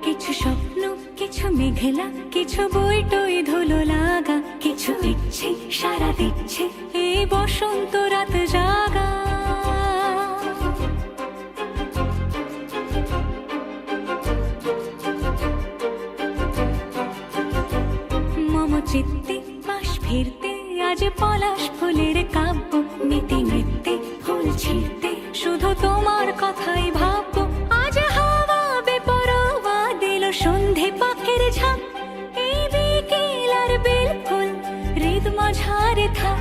কিছু স্বপ্ন, কিছু মেঘলা, কিছু বই টই ধুলো লাগা, কিছু ইচ্ছে সারা দিচ্ছে এই বসন্ত রাত জাগা। মম চিত্তে পাশ ফিরতে আজ পলাশ ফুলের কাব্য, নীতি নৃত্যে ফুল ছিঁড়তে শুধু তোমার কথাই ভাববো। আজ হাওয়া বেপরোয়া দিল সন্ধে পাখির ঝাঁক, এই বিকেল আর বিলকুল হৃদ মাঝারে থাক।